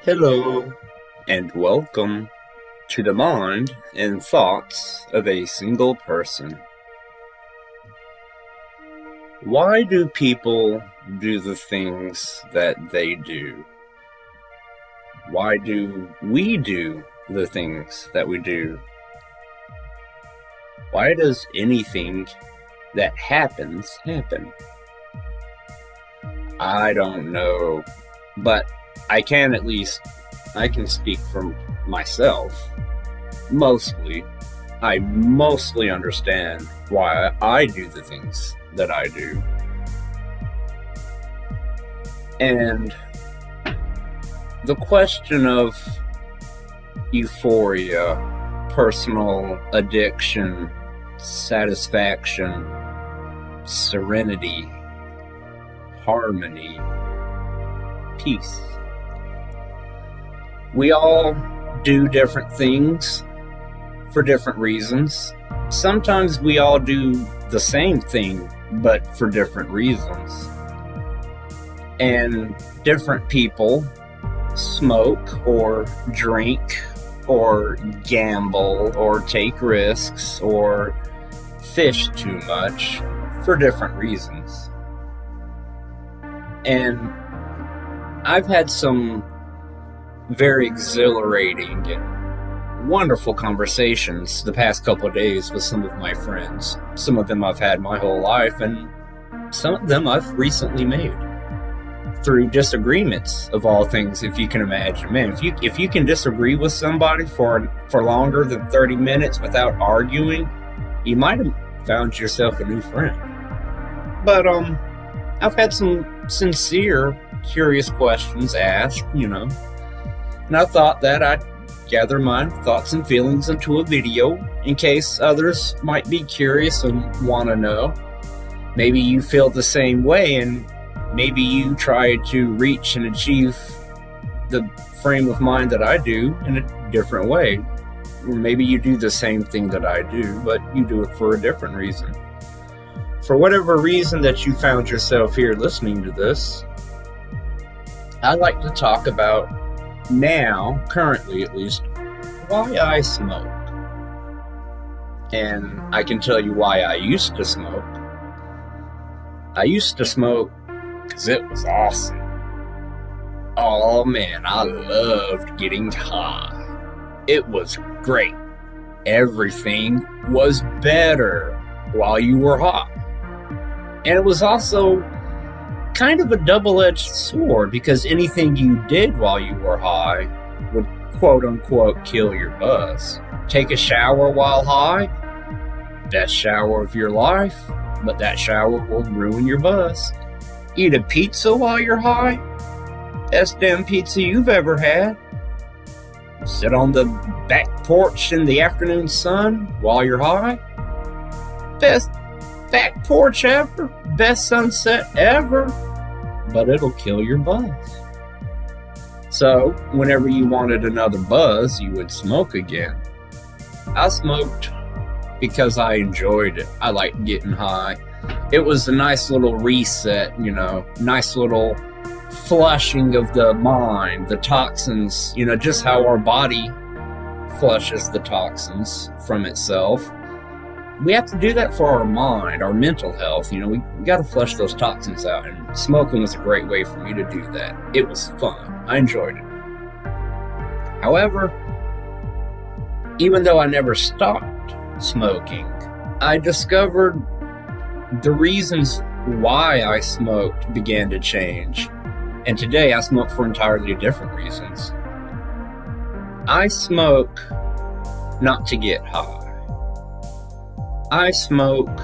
Hello, and welcome to the mind and thoughts of a single person. Why do people do the things that they do? Why do we do the things that we do? Why does anything that happens happen? I don't know, but I can speak for myself. I mostly understand why I do the things that I do. And the question of euphoria, personal addiction, satisfaction, serenity, harmony, peace. We all do different things for different reasons. Sometimes we all do the same thing, but for different reasons. And different people smoke or drink or gamble or take risks or fish too much for different reasons. And I've had some very exhilarating and wonderful conversations the past couple of days with some of my friends. Some of them I've had my whole life, and some of them I've recently made through disagreements of all things, if you can imagine. Man, if you can disagree with somebody for longer than 30 minutes without arguing, you might have found yourself a new friend. But I've had some sincere, curious questions asked, and I thought that I'd gather my thoughts and feelings into a video in case others might be curious and want to know. Maybe you feel the same way, and maybe you try to reach and achieve the frame of mind that I do in a different way. Or maybe you do the same thing that I do, but you do it for a different reason. For whatever reason that you found yourself here listening to this, I'd like to talk about now, currently at least, why I smoke. And I can tell you why I used to smoke. I used to smoke because it was awesome. Oh man, I loved getting high. It was great. Everything was better while you were high. And it was also kind of a double-edged sword, because anything you did while you were high would quote-unquote kill your buzz. Take a shower while high, best shower of your life, but that shower will ruin your buzz. Eat a pizza while you're high, best damn pizza you've ever had. Sit on the back porch in the afternoon sun while you're high, best back porch ever, best sunset ever, but it'll kill your buzz. So, whenever you wanted another buzz, you would smoke again. I smoked because I enjoyed it. I liked getting high. It was a nice little reset, nice little flushing of the mind, the toxins, just how our body flushes the toxins from itself. We have to do that for our mind, our mental health. We got to flush those toxins out, and smoking was a great way for me to do that. It was fun. I enjoyed it. However, even though I never stopped smoking, I discovered the reasons why I smoked began to change. And today I smoke for entirely different reasons. I smoke not to get high. I smoke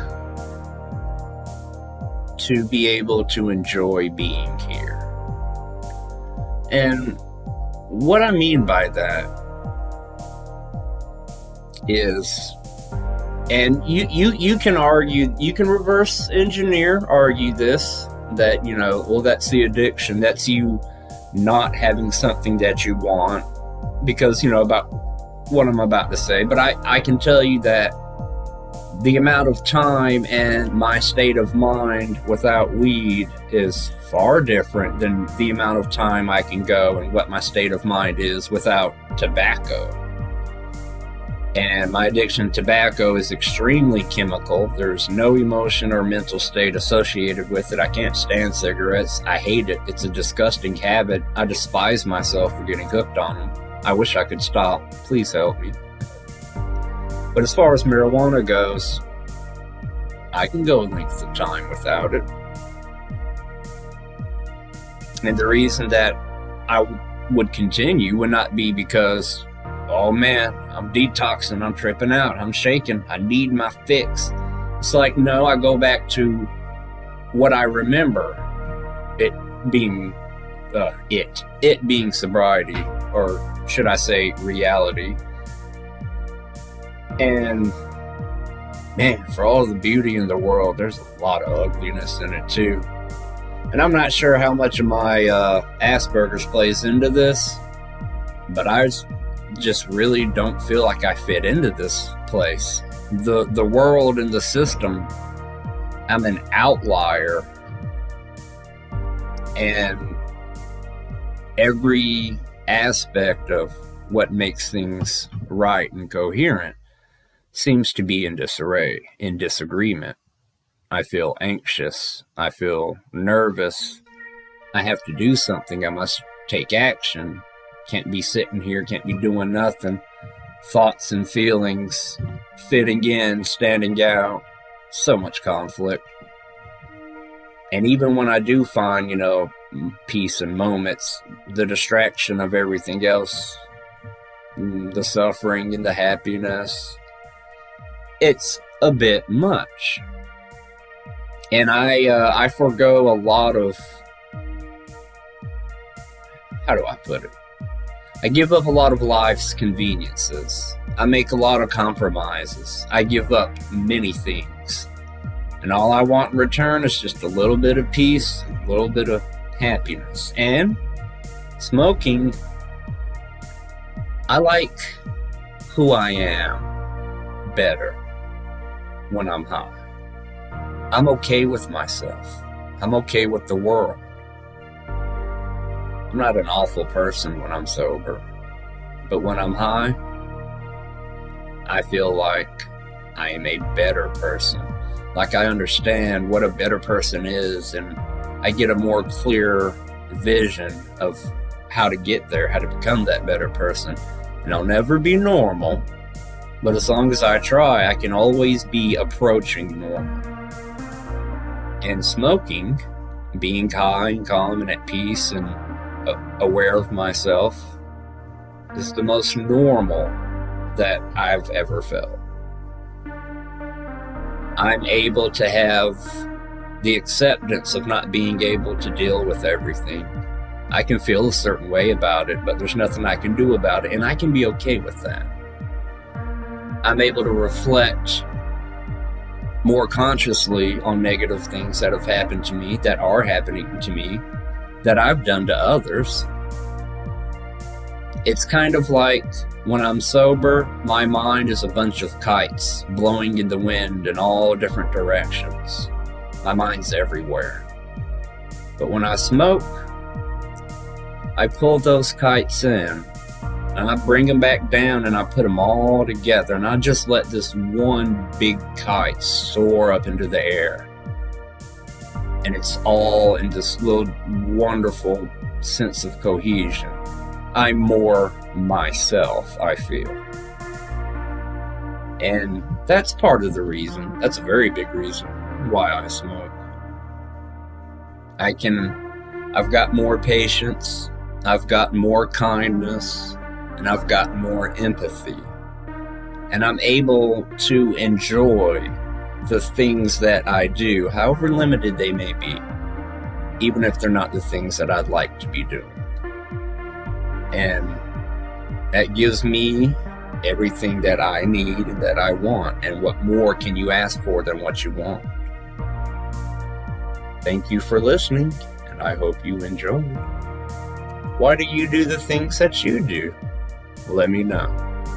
to be able to enjoy being here. And what I mean by that is, and you can argue, you can reverse argue this, that, that's the addiction. That's you not having something that you want because, about what I'm about to say. But I can tell you that the amount of time and my state of mind without weed is far different than the amount of time I can go and what my state of mind is without tobacco. And my addiction to tobacco is extremely chemical. There's no emotion or mental state associated with it. I can't stand cigarettes. I hate it. It's a disgusting habit. I despise myself for getting hooked on them. I wish I could stop. Please help me. But as far as marijuana goes, I can go a length of time without it. And the reason that I would continue would not be because, oh man, I'm detoxing, I'm tripping out, I'm shaking, I need my fix. It's like, no, I go back to what I remember, it being sobriety, or should I say reality. And man, for all the beauty in the world, there's a lot of ugliness in it too. And I'm not sure how much of my Asperger's plays into this, but I just really don't feel like I fit into this place. The world and the system, I'm an outlier. And every aspect of what makes things right and coherent seems to be in disarray, in disagreement. I feel anxious. I feel nervous. I have to do something. I must take action. Can't be sitting here, can't be doing nothing. Thoughts and feelings fitting in, standing out. So much conflict. And even when I do find, peace and moments, the distraction of everything else, the suffering and the happiness, it's a bit much. And I forego a lot of, how do I put it? I give up a lot of life's conveniences. I make a lot of compromises. I give up many things. And all I want in return is just a little bit of peace, a little bit of happiness. And smoking, I like who I am better when I'm high. I'm okay with myself. I'm okay with the world. I'm not an awful person when I'm sober. But when I'm high, I feel like I am a better person. Like I understand what a better person is, and I get a more clear vision of how to get there, how to become that better person. And I'll never be normal, but as long as I try, I can always be approaching normal. And smoking, being high and calm and at peace and aware of myself, is the most normal that I've ever felt. I'm able to have the acceptance of not being able to deal with everything. I can feel a certain way about it, but there's nothing I can do about it, and I can be okay with that. I'm able to reflect more consciously on negative things that have happened to me, that are happening to me, that I've done to others. It's kind of like when I'm sober, my mind is a bunch of kites blowing in the wind in all different directions. My mind's everywhere. But when I smoke, I pull those kites in and I bring them back down and I put them all together, and I just let this one big kite soar up into the air. And it's all in this little wonderful sense of cohesion. I'm more myself, I feel. And that's part of the reason, that's a very big reason why I smoke. I've got more patience, I've got more kindness, and I've got more empathy. And I'm able to enjoy the things that I do, however limited they may be, even if they're not the things that I'd like to be doing. And that gives me everything that I need and that I want. And what more can you ask for than what you want? Thank you for listening, and I hope you enjoyed. Why do you do the things that you do? Let me know.